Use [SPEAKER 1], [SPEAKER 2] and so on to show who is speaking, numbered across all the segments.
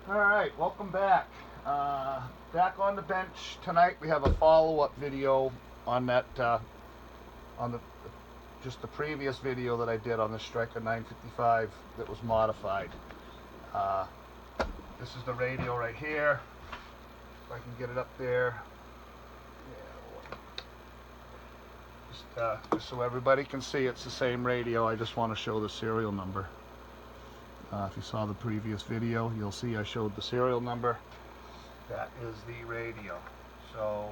[SPEAKER 1] Alright, welcome back. Back on the bench tonight. We have a follow-up video on that, on the just the previous video that I did on the Stryker 955 that was modified. This is the radio right here. If I can get it up there. Yeah, just so everybody can see it's the same radio. I just want to show the serial number. If you saw the previous video, you'll see I showed the serial number. That is the radio. So,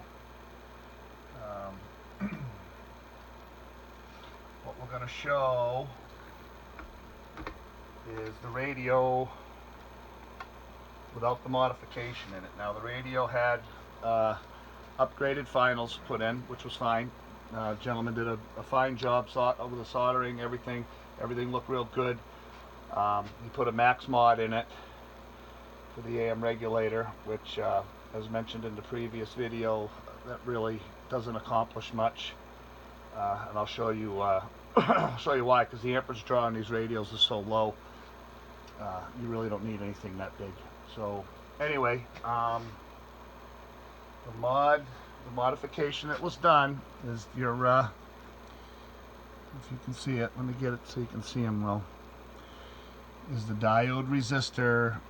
[SPEAKER 1] what we're going to show is the radio without the modification in it. Now, the radio had upgraded finals put in, which was fine. Gentleman did a fine job over the soldering, everything looked real good. He put a max mod in it for the AM regulator, which, as mentioned in the previous video, that really doesn't accomplish much. And I'll show you why, because the amperage draw on these radios is so low. You really don't need anything that big. So anyway, the modification that was done is your, if you can see it, let me get it so you can see them well, is the diode resistor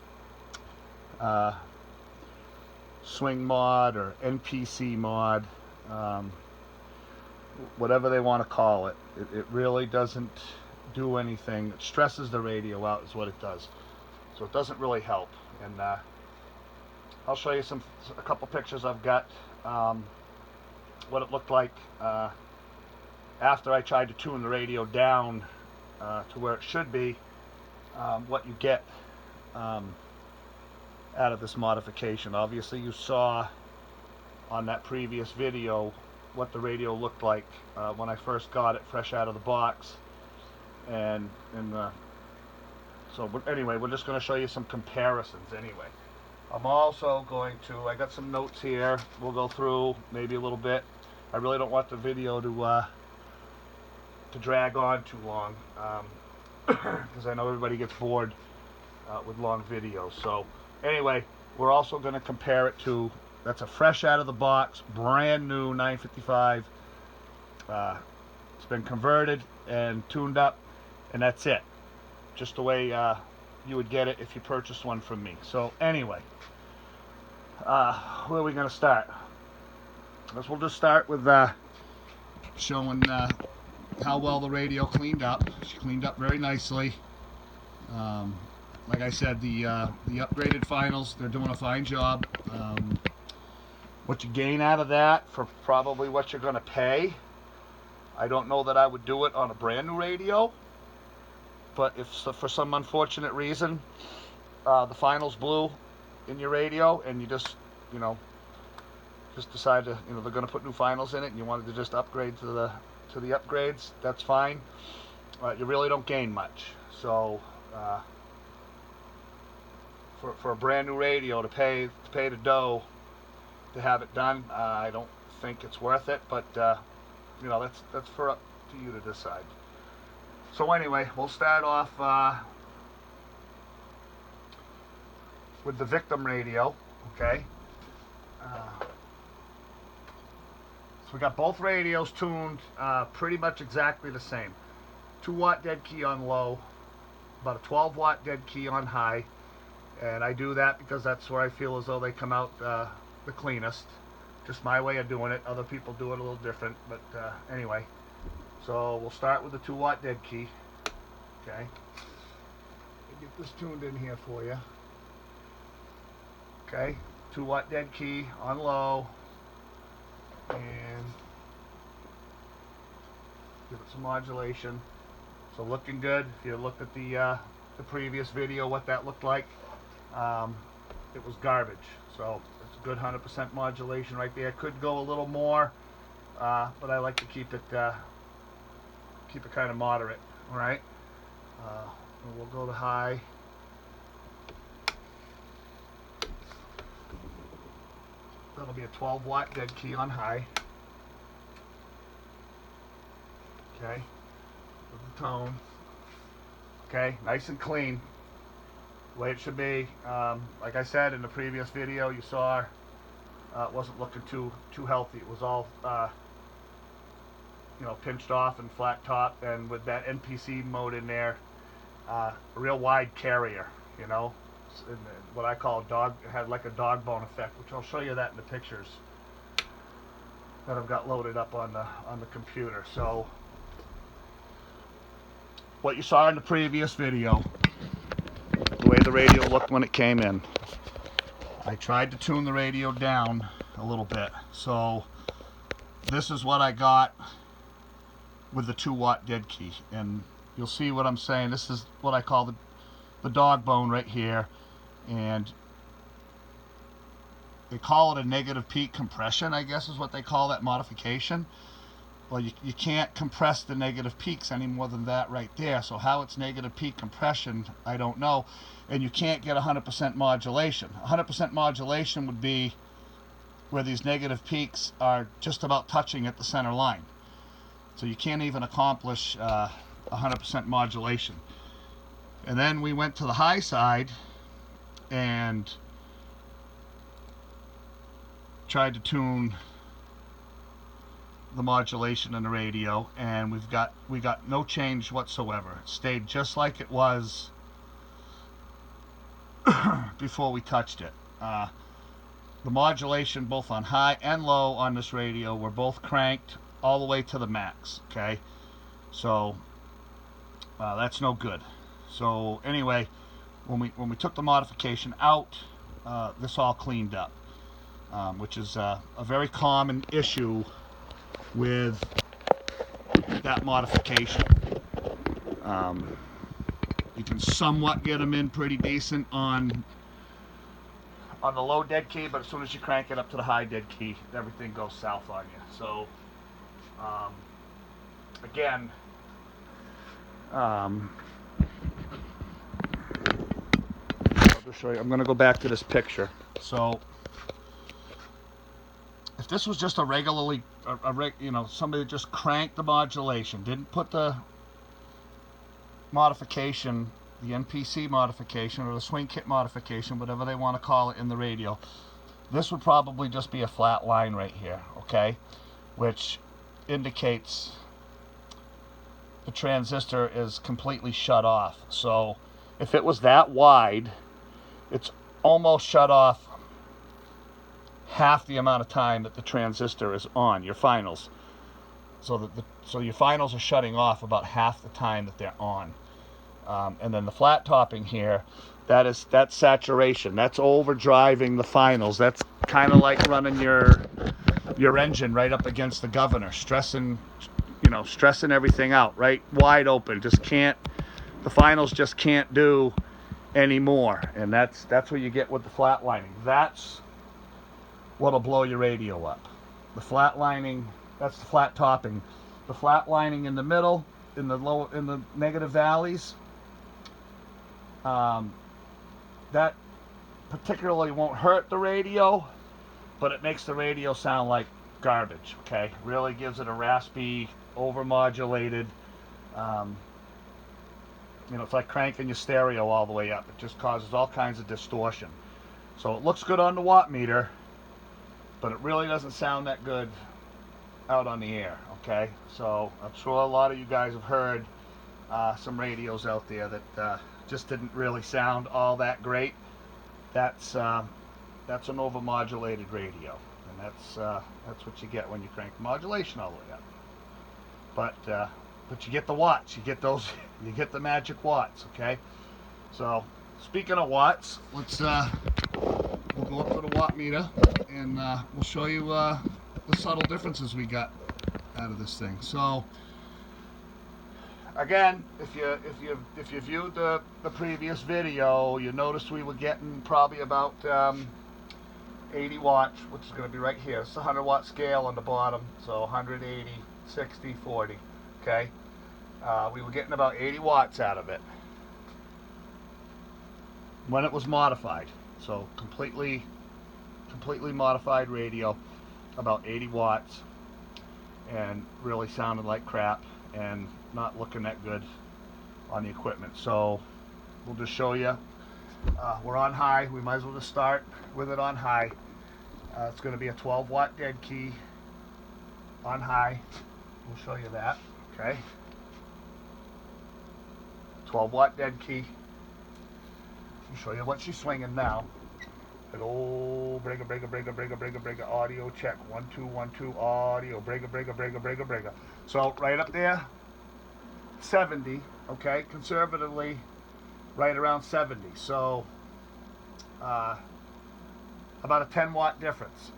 [SPEAKER 1] swing mod or NPC mod, whatever they want to call it. It really doesn't do anything. It stresses the radio out is what it does. So it doesn't really help. And I'll show you a couple pictures I've got, what it looked like after I tried to tune the radio down to where it should be, what you get out of this modification. Obviously you saw on that previous video what the radio looked like when I first got it fresh out of the box, and so anyway, we're just going to show you some comparisons anyway. I'm also going to, I got some notes here, we'll go through maybe a little bit. I really don't want the video to drag on too long, because I know everybody gets bored with long videos. So anyway, we're also going to compare it to, that's a fresh out of the box, brand new 955. It's been converted and tuned up, and that's it. Just the way you would get it if you purchased one from me. So anyway, where are we going to start? I guess we'll just start with showing how well the radio cleaned up. She cleaned up very nicely. Like I said, the upgraded finals, they're doing a fine job. What you gain out of that for probably what you're going to pay, I don't know that I would do it on a brand new radio. But if for some unfortunate reason the finals blew in your radio and you just decide to, they're going to put new finals in it and you wanted to just upgrade to the upgrades, that's fine. You really don't gain much. So for a brand new radio to pay the dough to have it done, I don't think it's worth it. But that's for up to you to decide. So anyway, we'll start off with the victim radio, okay? So we got both radios tuned pretty much exactly the same. 2-watt dead key on low, about a 12-watt dead key on high, and I do that because that's where I feel as though they come out the cleanest. Just my way of doing it. Other people do it a little different, but anyway. So we'll start with the 2-watt dead key. Okay. Get this tuned in here for you. Okay. 2-watt dead key on low. And give it some modulation. So looking good. If you looked at the previous video, what that looked like, it was garbage. So it's a good 100% modulation right there. Could go a little more, but I like to keep it kind of moderate. All right. We'll go to high. That'll be a 12-watt dead key on high. Okay. With the tone. Okay, nice and clean. the way it should be. Like I said in the previous video, you saw it wasn't looking too healthy. It was all you know, pinched off and flat top, and with that NPC mode in there, a real wide carrier, you know, what I call dog, had like a dog bone effect, which I'll show you that in the pictures that I've got loaded up on the computer. So what you saw in the previous video, the way the radio looked when it came in, I tried to tune the radio down a little bit. So this is what I got with the 2-watt dead key, and you'll see what I'm saying. This is what I call the dog bone right here, and they call it a negative peak compression, I guess is what they call that modification. Well, you can't compress the negative peaks any more than that right there. So how it's negative peak compression, I don't know. And you can't get 100% modulation. 100% modulation would be where these negative peaks are just about touching at the center line. So you can't even accomplish 100% modulation. And then we went to the high side and tried to tune the modulation in the radio, and we got no change whatsoever. It stayed just like it was before we touched it. The modulation both on high and low on this radio were both cranked all the way to the max. Okay, so that's no good. So anyway, when we took the modification out, this all cleaned up, which is a very common issue with that modification. You can somewhat get them in pretty decent on the low dead key, but as soon as you crank it up to the high dead key, everything goes south on you. So again, I'll just show you. I'm going to go back to this picture. So if this was just a regularly, you know, somebody just cranked the modulation, didn't put the modification, the NPC modification or the swing kit modification, whatever they want to call it, in the radio, this would probably just be a flat line right here, okay, which indicates the transistor is completely shut off. So if it was that wide, it's almost shut off half the amount of time that the transistor is on, your finals. So so your finals are shutting off about half the time that they're on. And then the flat topping here, that's saturation. That's overdriving the finals. That's kind of like running your engine right up against the governor, stressing everything out, right? Wide open. Just can't, the finals just can't do anymore. And that's what you get with the flat lining. That's what'll blow your radio up. The flat lining, that's the flat topping. The flat lining in the middle, in the negative valleys, that particularly won't hurt the radio, but it makes the radio sound like garbage. Okay, really gives it a raspy, overmodulated, you know, it's like cranking your stereo all the way up. It just causes all kinds of distortion. So it looks good on the watt meter, but it really doesn't sound that good out on the air. Okay, so I'm sure a lot of you guys have heard some radios out there that just didn't really sound all that great. That's an overmodulated radio, and that's what you get when you crank the modulation all the way up. But you get the watts, you get those, you get the magic watts. Okay, so speaking of watts, let's we'll go up to the watt meter and we'll show you the subtle differences we got out of this thing. So again, if you viewed the previous video, you noticed we were getting probably about 80 watts, which is going to be right here. It's a 100-watt scale on the bottom, so 180, 60, 40. Okay, we were getting about 80 watts out of it when it was modified. So completely modified radio, about 80 watts, and really sounded like crap and not looking that good on the equipment. So we'll just show you We're on high. We might as well just start with it on high. It's going to be a 12 watt dead key on high. We'll show you that. Okay. 12 watt dead key. I'll show you what she's swinging now. Hello, breaker, audio check. 1 2 1 2 audio, breaker. So right up there, 70. Okay, conservatively, right around 70. So about a 10 watt difference.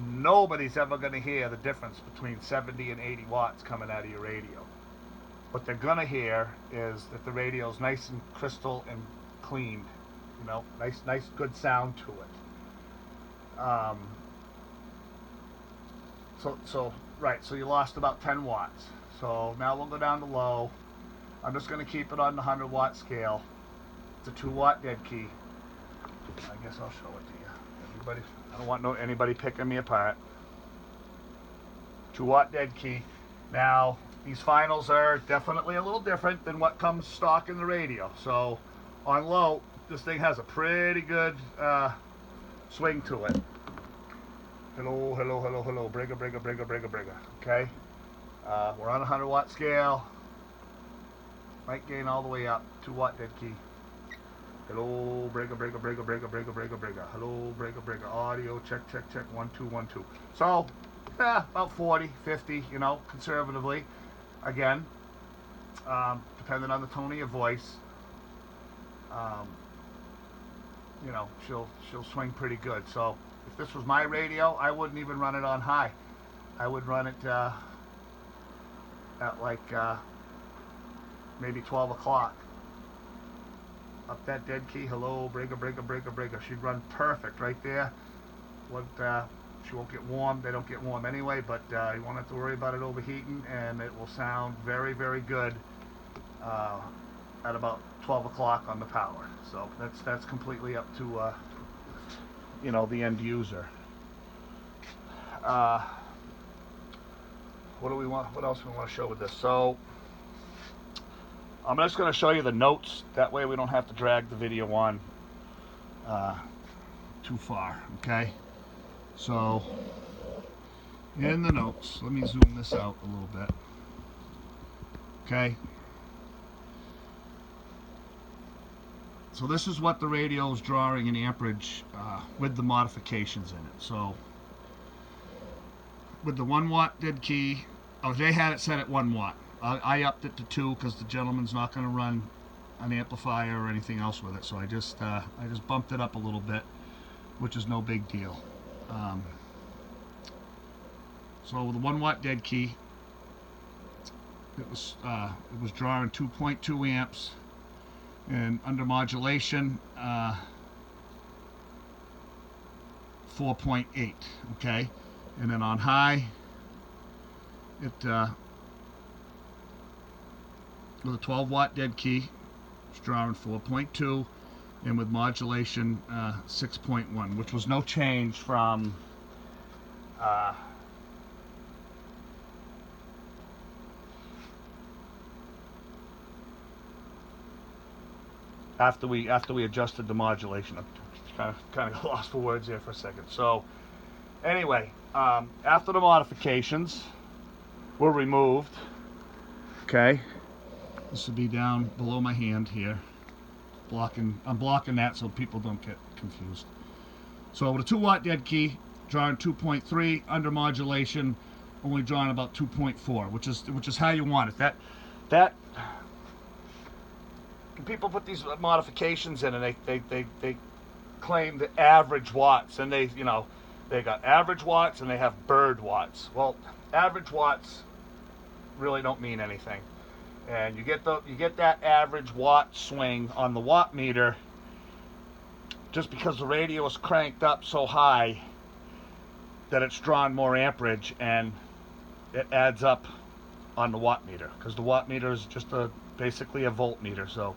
[SPEAKER 1] Nobody's ever going to hear the difference between 70 and 80 watts coming out of your radio. What they're going to hear is that the radio is nice and crystal and cleaned. You know, nice, good sound to it. So you lost about 10 watts. So now we'll go down to low. I'm just going to keep it on the 100 watt scale. It's a 2 watt dead key. I guess I'll show it to you. I don't want anybody picking me apart. 2 watt dead key. Now, these finals are definitely a little different than what comes stock in the radio. So on low, this thing has a pretty good swing to it. Hello, breaker. Okay, we're on a 100 watt scale. Might gain all the way up. 2 watt dead key. Hello, breaker. Hello, breaker. Audio check. 1 2 1 2. So, about 40, 50. You know, conservatively. Again, depending on the tone of your voice. You know, she'll swing pretty good. So if this was my radio, I wouldn't even run it on high. I would run it at like maybe 12 o'clock. Up that dead key. Hello, breaker. She'd run perfect right there. She won't get warm. They don't get warm anyway, but you won't have to worry about it overheating, and it will sound very, very good at about 12 o'clock on the power. So that's completely up to you know, the end user. What do we want? What else do we want to show with this? So I'm just going to show you the notes. That way we don't have to drag the video on too far. Okay. So in the notes, let me zoom this out a little bit. Okay. So this is what the radio is drawing in amperage with the modifications in it. So with the 1 watt dead key, they had it set at 1 watt. I upped it to 2 because the gentleman's not going to run an amplifier or anything else with it. So I just bumped it up a little bit, which is no big deal. So with the 1 watt dead key, it was drawing 2.2 amps. And under modulation, 4.8. Okay, and then on high, it with a 12 watt dead key, it's drawing 4.2, and with modulation 6.1, which was no change from after we adjusted the modulation. I'm kind of lost for words there for a second. So anyway, after the modifications were removed, okay, this would be down below my hand here. I'm blocking that so people don't get confused. So with a 2 watt dead key, drawing 2.3, under modulation, only drawing about 2.4, which is how you want it. That people put these modifications in, and they claim the average watts, and they got average watts and they have bird watts. Well, average watts really don't mean anything, and you get that average watt swing on the watt meter just because the radio is cranked up so high that it's drawn more amperage, and it adds up on the watt meter, because the watt meter is just basically a voltmeter. So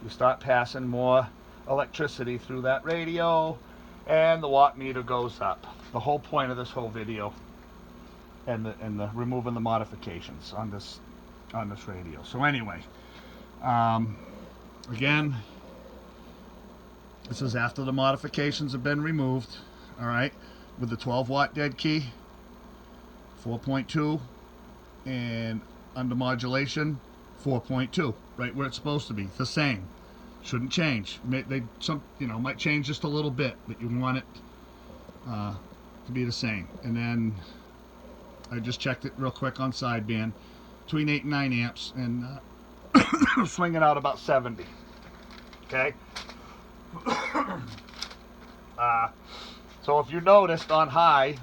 [SPEAKER 1] you start passing more electricity through that radio, and the watt meter goes up. The whole point of this whole video, and the removing the modifications on this radio. So anyway, again, This is after the modifications have been removed. All right, with the 12-watt dead key, 4.2, and under modulation, 4.2, right where it's supposed to be. The same. Shouldn't change. Might change just a little bit, but you want it to be the same. And then I just checked it real quick on sideband, between 8 and 9 amps, and swinging out about 70. Okay. So if you noticed on high,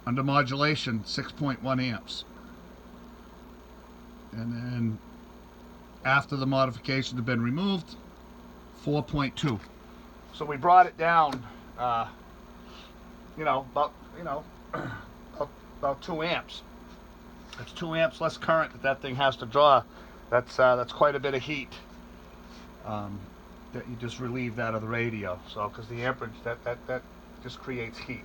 [SPEAKER 1] under modulation, 6.1 amps. And then after the modifications have been removed, 4.2. So we brought it down, about 2 amps. It's 2 amps less current that thing has to draw. That's quite a bit of heat that you just relieve out of the radio. So because the amperage that just creates heat.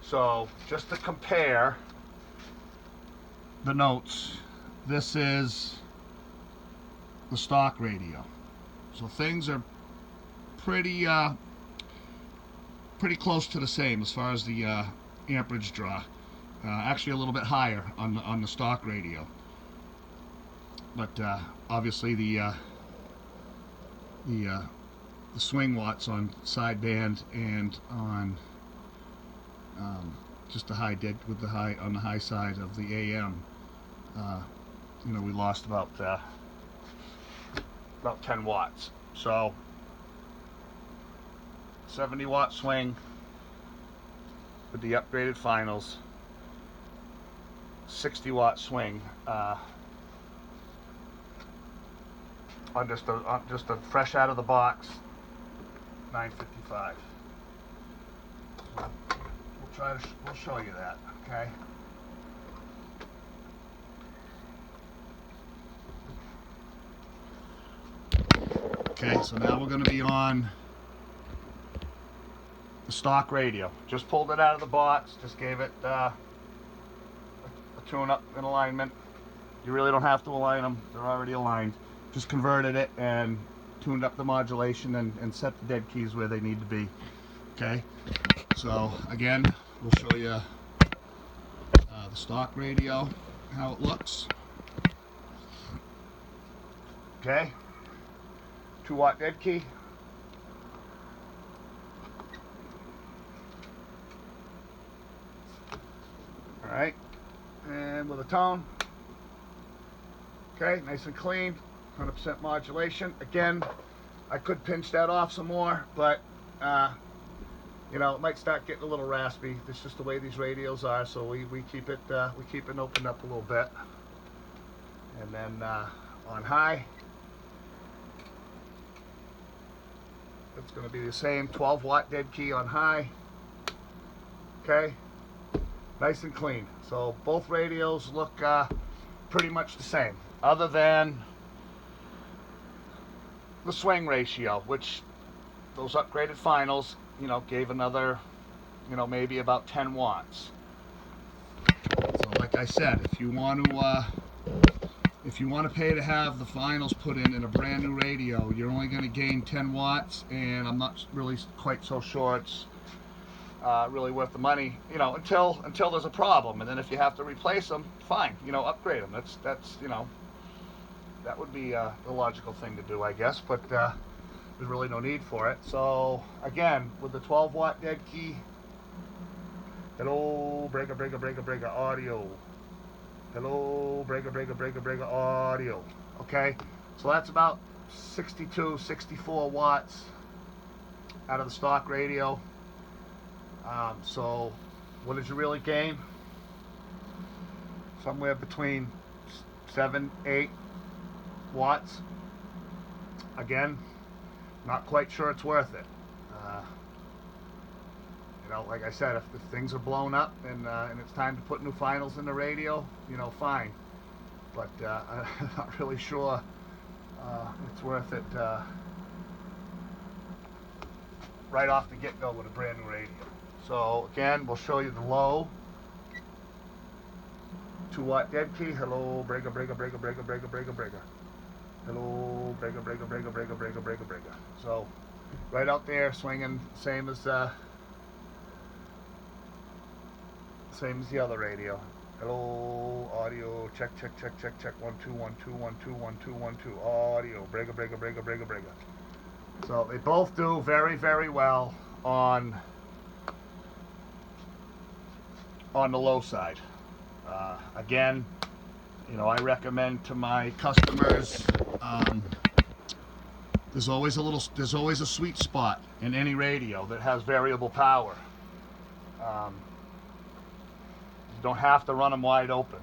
[SPEAKER 1] So just to compare the notes, this is the stock radio. So things are pretty close to the same as far as the amperage draw. Actually a little bit higher on the stock radio, but obviously the swing watts on sideband and on just the high dead with the high on the high side of the AM, we lost about 10 watts. So 70-watt swing with the upgraded finals, 60-watt swing on just a fresh out of the box, $9.55. We'll show you that. Okay. Okay, so now we're going to be on the stock radio. Just pulled it out of the box, just gave it a tune-up and alignment. You really don't have to align them, they're already aligned. Just converted it and tuned up the modulation and set the dead keys where they need to be. Okay, so again, we'll show you the stock radio, how it looks. Okay, 2-watt dead key. All right, and with a tone. Okay, nice and clean, 100% modulation. Again, I could pinch that off some more, but it might start getting a little raspy. That's just the way these radios are, so we keep it opened up a little bit. And then on high, it's going to be the same 12-watt dead key on high. Okay, nice and clean. So both radios look pretty much the same, other than the swing ratio, which those upgraded finals, gave another, maybe about 10 watts. So like I said, if you want to pay to have the finals put in a brand new radio, you're only going to gain 10 watts, and I'm not really quite so sure it's really worth the money, until there's a problem. And then if you have to replace them, fine, upgrade them. That's that would be the logical thing to do, I guess, but there's really no need for it. So again, with the 12-watt dead key, hello, breaker audio. Hello, breaker audio. Okay, so that's about 62, 64 watts out of the stock radio. So what did you really gain? Somewhere between 7, 8 watts. Again, not quite sure it's worth it. Like I said, if things are blown up and it's time to put new finals in the radio, fine. But I'm not really sure it's worth it right off the get-go with a brand new radio. So again, we'll show you the low 2-watt dead key. Hello, breaker, breaker, breaker, breaker, breaker, breaker, breaker. Hello, breaker, breaker, breaker, breaker, breaker, breaker, breaker. So, right out there, swinging, same as the other radio. Hello, audio, check, check, check, check, check, 1 2 1 2 1 2 1 2 1 2, audio, breaker, breaker, breaker, breaker, breaker. So they both do very, very well on the low side. Again, you know, I recommend to my customers, there's always a sweet spot in any radio that has variable power. You don't have to run them wide open.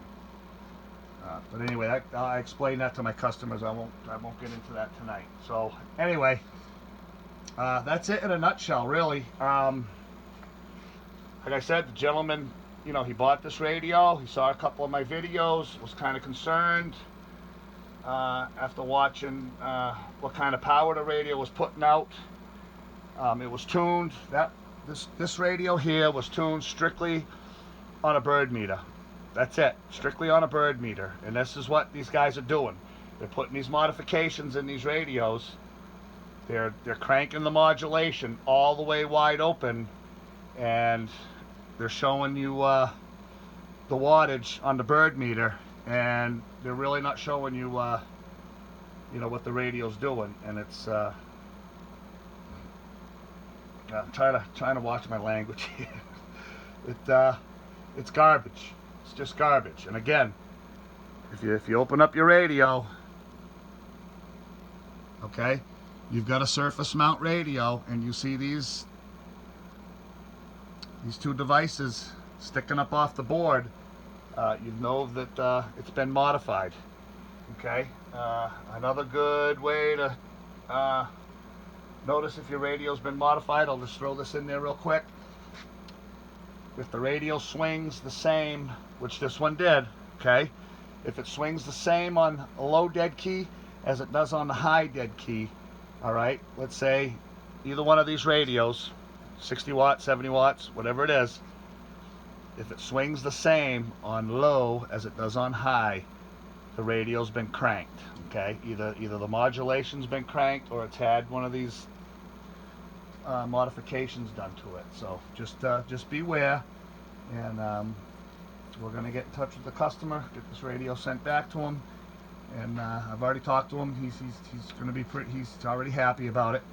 [SPEAKER 1] But anyway, I explain that to my customers. I won't get into that tonight. So anyway, that's it in a nutshell, really. Like I said, the gentleman, you know, he bought this radio. He saw a couple of my videos. Was kind of concerned after watching what kind of power the radio was putting out. It was tuned. This radio here was tuned strictly on a bird meter. That's it, strictly on a bird meter. And this is what these guys are doing. They're putting these modifications in these radios. They're cranking the modulation all the way wide open, and they're showing you the wattage on the bird meter, and they're really not showing you you know, what the radio's doing. And it's I'm trying to watch my language here. It's garbage. It's just garbage. And again, if you open up your radio, okay, you've got a surface mount radio, and you see these two devices sticking up off the board, you know that it's been modified. Okay, another good way to notice if your radio's been modified, I'll just throw this in there real quick. If the radio swings the same, which this one did, okay, if it swings the same on a low dead key as it does on the high dead key, all right, let's say either one of these radios, 60 watts, 70 watts, whatever it is, if it swings the same on low as it does on high, the radio's been cranked. Okay, either the modulation's been cranked, or it's had one of these modifications done to it. So just beware, and we're going to get in touch with the customer, get this radio sent back to him, and I've already talked to him. He's going to be he's already happy about it,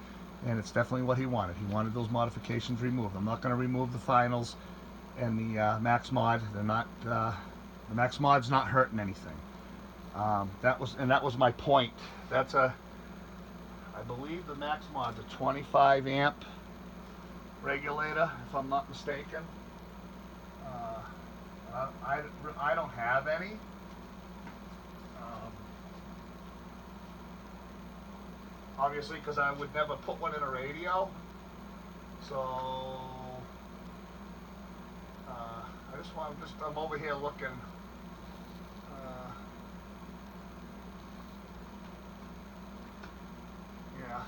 [SPEAKER 1] and it's definitely what he wanted. He wanted those modifications removed. I'm not going to remove the finals and the max mod. They're not the max mod's not hurting anything. That was my point. I believe the max mod's a 25 amp regulator, if I'm not mistaken. I don't have any. Obviously, because I would never put one in a radio. So I'm over here looking. Yeah.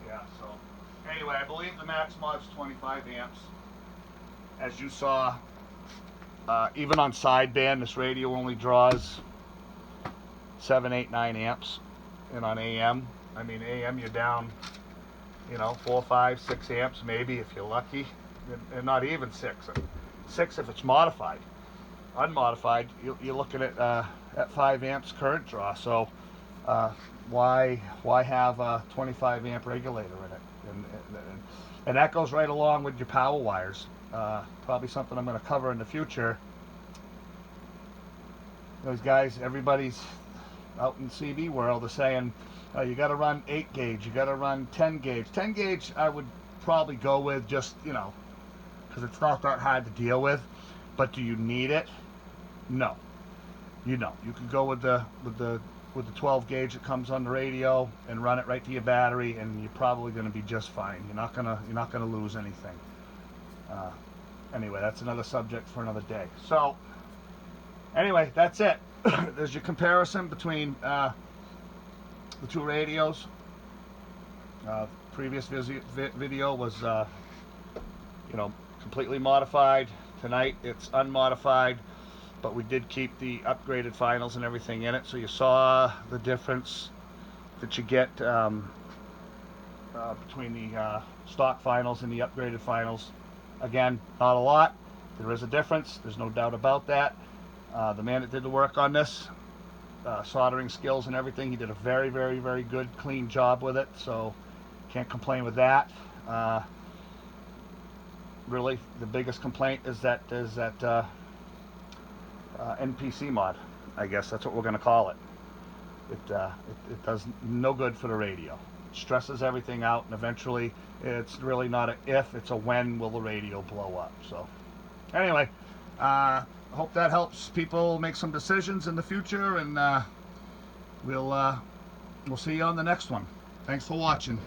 [SPEAKER 1] Yeah, so anyway, I believe the max mod's 25 amps. As you saw, even on sideband, this radio only draws 7, 8, 9 amps. And on AM, I mean, AM you're down, you know, 4, 5, 6 amps maybe if you're lucky. And not even 6. 6 if it's modified. Unmodified, you're looking at 5 amps current draw. So why have a 25 amp regulator in it? And that goes right along with your power wires. Probably something I'm going to cover in the future. Those guys, everybody's out in CB world is saying you got to run 8 gauge, you got to run 10 gauge. 10 gauge I would probably go with, just, you know, because it's not that hard to deal with. But do you need it? No, you don't. You can go with the 12 gauge that comes on the radio and run it right to your battery, and you're probably going to be just fine. You're not gonna lose anything. Anyway, that's another subject for another day. So anyway, that's it. There's your comparison between the two radios. Previous video was you know, completely modified. Tonight it's unmodified, but we did keep the upgraded finals and everything in it, so you saw the difference that you get between the stock finals and the upgraded finals. Again, not a lot. There is a difference. There's no doubt about that. The man that did the work on this, soldering skills and everything, he did a very, very, very good, clean job with it. So can't complain with that. Really, the biggest complaint is that NPC mod. I guess that's what we're going to call it. It does no good for the radio. It stresses everything out, and eventually it's really not a if, it's a when will the radio blow up. So anyway, I hope that helps people make some decisions in the future, and we'll see you on the next one. Thanks for watching.